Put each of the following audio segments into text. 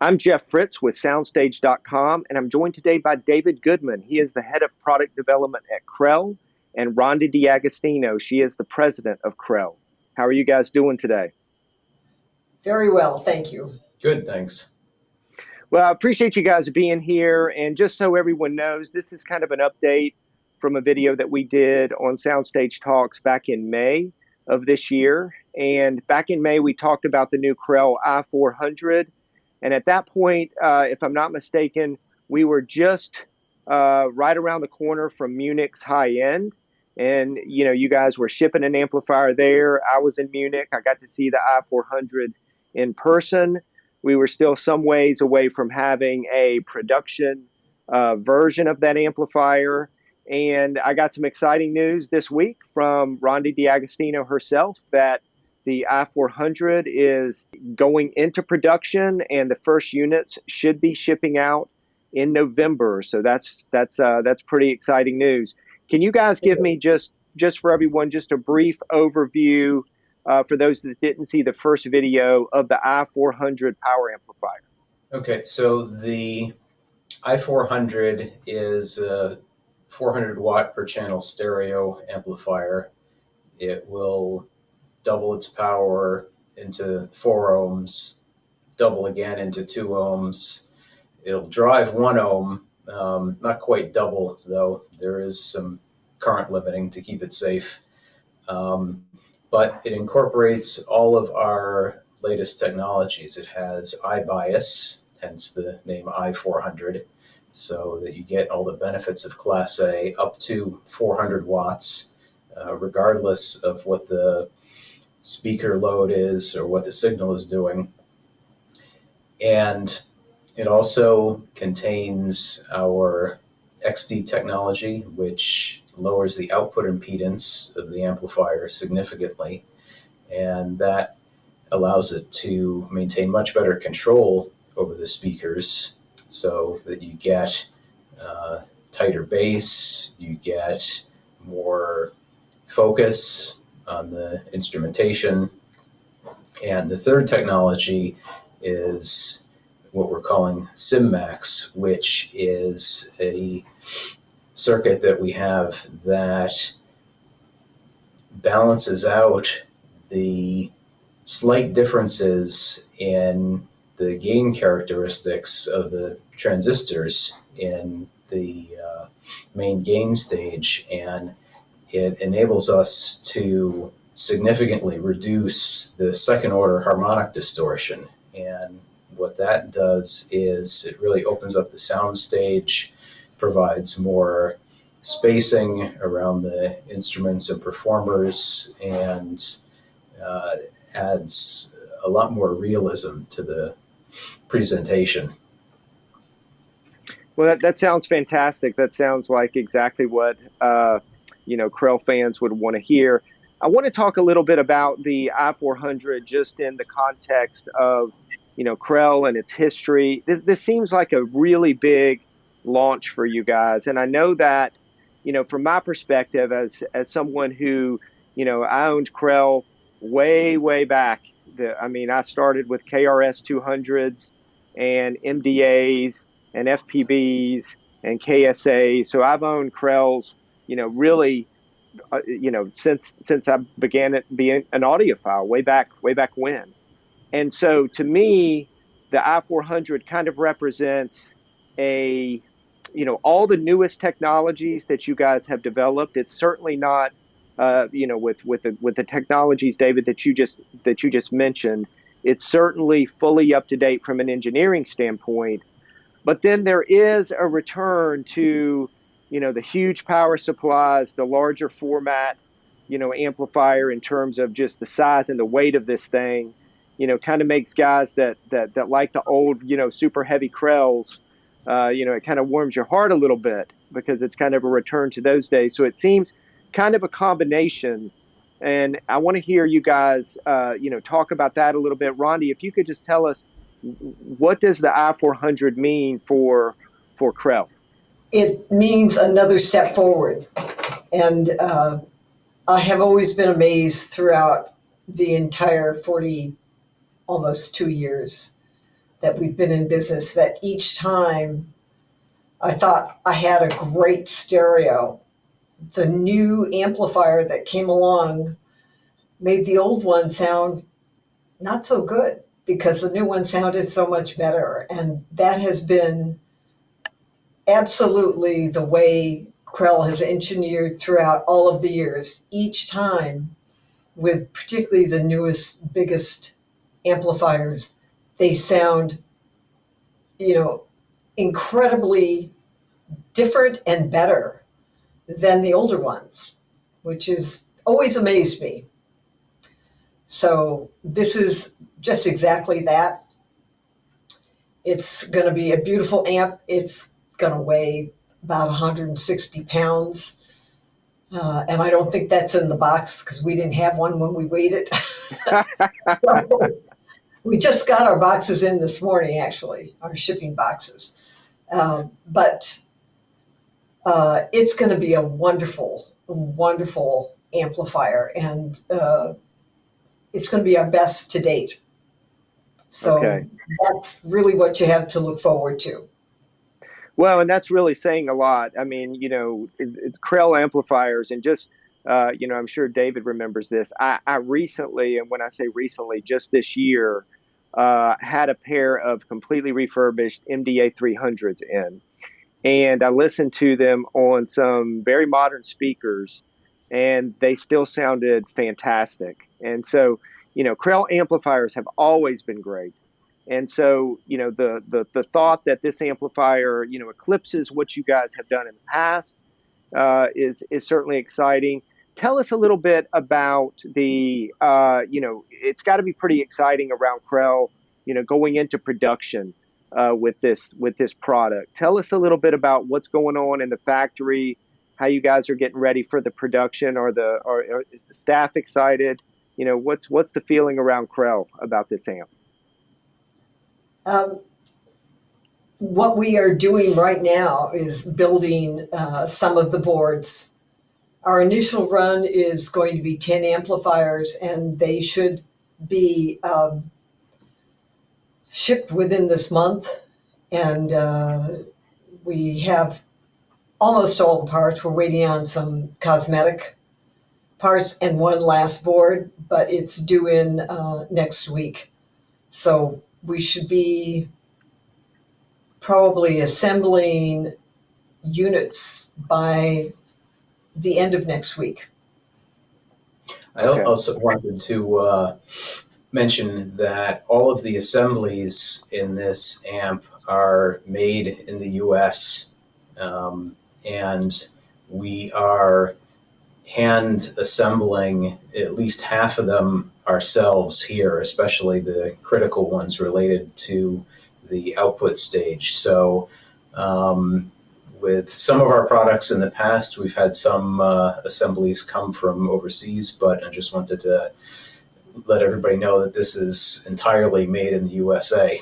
I'm Jeff Fritz with SoundStage.com, and I'm joined today by David Goodman. He is the head of product development at Krell, and Rondi D'Agostino. She is the president of Krell. How are you guys doing today? Very well, thank you. Good, thanks. Well, I appreciate you guys being here. And just so everyone knows, this is kind of an update from a video that we did on Soundstage Talks back in May of this year. And back in May, we talked about the new Krell i400. And at that point, if I'm not mistaken, we were just right around the corner from Munich's high end. And, you guys were shipping an amplifier there. I was in Munich. I got to see the i400 in person. We were still some ways away from having a production version of that amplifier. And I got some exciting news this week from Rondi D'Agostino herself that the i400 is going into production, and the first units should be shipping out in November. So that's pretty exciting news. Can you guys give me just for everyone just a brief overview for those that didn't see the first video of the i400 power amplifier? Okay, so the i400 is a 400 watt per channel stereo amplifier. It will double its power into 4 ohms, double again into 2 ohms. It'll drive 1 ohm, not quite double though. There is some current limiting to keep it safe. But it incorporates all of our latest technologies. It has iBias, hence the name i400, so that you get all the benefits of Class A up to 400 watts, regardless of what the speaker load is or what the signal is doing. And it also contains our XD technology, which lowers the output impedance of the amplifier significantly, and that allows it to maintain much better control over the speakers so that you get tighter bass, you get more focus on the instrumentation. And the third technology is what we're calling SimMax, which is a circuit that we have that balances out the slight differences in the gain characteristics of the transistors in the main gain stage, and it enables us to significantly reduce the second order harmonic distortion. And what that does is it really opens up the sound stage, provides more spacing around the instruments and performers, and adds a lot more realism to the presentation. Well, that sounds fantastic. That sounds like exactly what Krell fans would want to hear. I want to talk a little bit about the i400 just in the context of Krell and its history. This seems like a really big launch for you guys, and I know that from my perspective as someone who I owned Krell way back. I started with KRS 200s and MDAs and FPBs and KSA. So I've owned Krells, really, since I began it being an audiophile way back when. And so to me, the i400 kind of represents all the newest technologies that you guys have developed. It's certainly not, with the technologies, David, that you just mentioned. It's certainly fully up to date from an engineering standpoint. But then there is a return to, the huge power supplies, the larger format, amplifier in terms of just the size and the weight of this thing, kind of makes guys that like the old, super heavy Krells, it kind of warms your heart a little bit because it's kind of a return to those days. So it seems kind of a combination. And I want to hear you guys, talk about that a little bit. Rondi, if you could just tell us, what does the i400 mean for Krell? It means another step forward. And I have always been amazed throughout the entire 40, almost 2 years that we've been in business, that each time I thought I had a great stereo, the new amplifier that came along made the old one sound not so good because the new one sounded so much better. And that has been absolutely the way Krell has engineered throughout all of the years. Each time, with particularly the newest, biggest amplifiers, they sound, incredibly different and better than the older ones, which has always amazed me. So this is just exactly that. It's going to be a beautiful amp. It's going to weigh about 160 pounds. And I don't think that's in the box because we didn't have one when we weighed it. So we just got our boxes in this morning, actually, our shipping boxes. But it's going to be a wonderful, wonderful amplifier. And it's going to be our best to date. So Okay. that's really what you have to look forward to. Well, and that's really saying a lot. I mean, it's Krell amplifiers, and just I'm sure David remembers this. I recently, and when I say recently, just this year, had a pair of completely refurbished MDA 300s in, and I listened to them on some very modern speakers, and they still sounded fantastic. And so, Krell amplifiers have always been great. And so, the thought that this amplifier, eclipses what you guys have done in the past, is certainly exciting. Tell us a little bit about it's got to be pretty exciting around Krell, going into production with this product. Tell us a little bit about what's going on in the factory, how you guys are getting ready for the production, or is the staff excited? What's the feeling around Krell about this amp? Um, what we are doing right now is building some of the boards. Our initial run is going to be 10 amplifiers, and they should be shipped within this month. And we have almost all the parts. We're waiting on some cosmetic parts and one last board, but it's due in next week. So we should be probably assembling units by the end of next week. I also wanted to mention that all of the assemblies in this amp are made in the U.S. And we are hand assembling at least half of them ourselves here, especially the critical ones related to the output stage. So with some of our products in the past, we've had some assemblies come from overseas, but I just wanted to let everybody know that this is entirely made in the USA.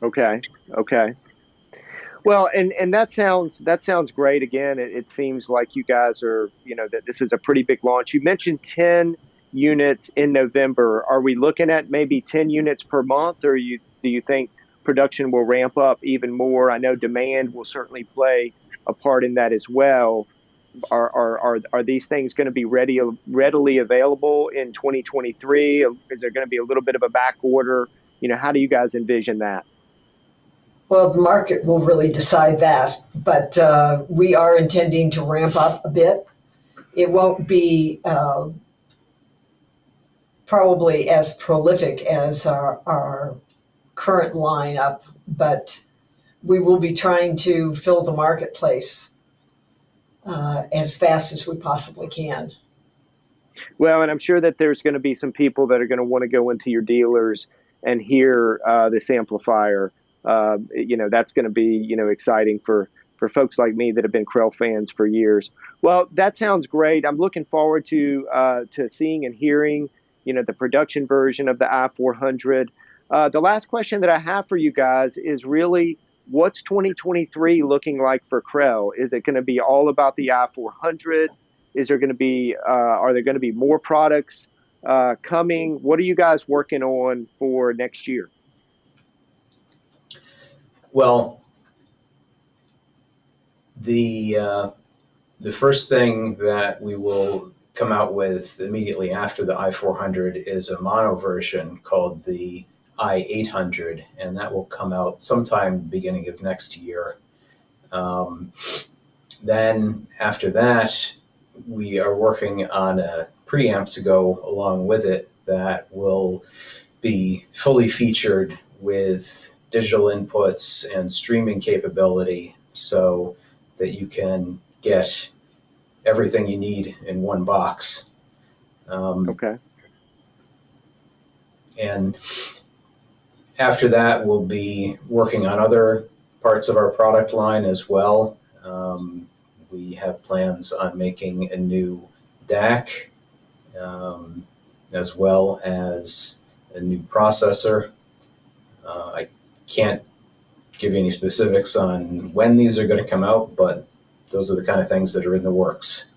Okay. Well, and that sounds great. Again, it seems like you guys are, that this is a pretty big launch. You mentioned 10 units in November. Are we looking at maybe 10 units per month, or do you think production will ramp up even more? I know demand will certainly play a part in that as well. Are these things going to be readily available in 2023? Is there going to be a little bit of a back order? How do you guys envision that? Well, the market will really decide that, but we are intending to ramp up a bit. It won't be probably as prolific as our current lineup, but we will be trying to fill the marketplace as fast as we possibly can. Well, and I'm sure that there's going to be some people that are going to want to go into your dealers and hear this amplifier. That's going to be exciting for folks like me that have been Krell fans for years. Well, that sounds great. I'm looking forward to seeing and hearing the production version of the i400. The last question that I have for you guys is really, what's 2023 looking like for Krell? Is it going to be all about the i400? Is there going to be are there going to be more products coming? What are you guys working on for next year? Well, the first thing that we will come out with immediately after the i400 is a mono version called the i800, and that will come out sometime beginning of next year. Then after that, we are working on a preamp to go along with it that will be fully featured with digital inputs and streaming capability so that you can get everything you need in one box. Okay. And after that, we'll be working on other parts of our product line as well. We have plans on making a new DAC, as well as a new processor. I can't give you any specifics on when these are going to come out, but those are the kind of things that are in the works.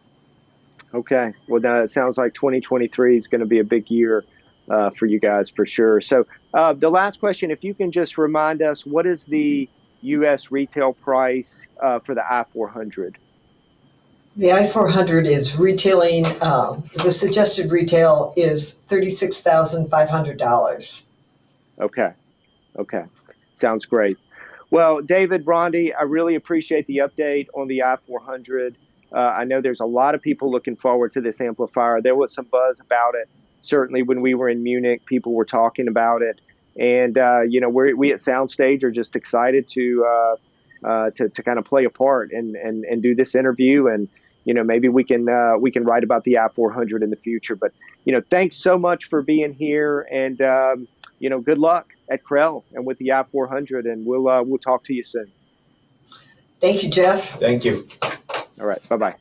Okay. Well, now it sounds like 2023 is going to be a big year for you guys for sure. So the last question, if you can just remind us, what is the U.S. retail price for the i400? The i400 is retailing, the suggested retail is $36,500. Okay. Okay. Sounds great. Well, David, Rondi, I really appreciate the update on the i400. I know there's a lot of people looking forward to this amplifier. There was some buzz about it. Certainly when we were in Munich, people were talking about it. And, we at SoundStage are just excited to kind of play a part and do this interview. And, maybe we can write about the i400 in the future. But, thanks so much for being here. And, good luck at Krell and with the i400. And we'll talk to you soon. Thank you, Jeff. Thank you. All right. Bye-bye.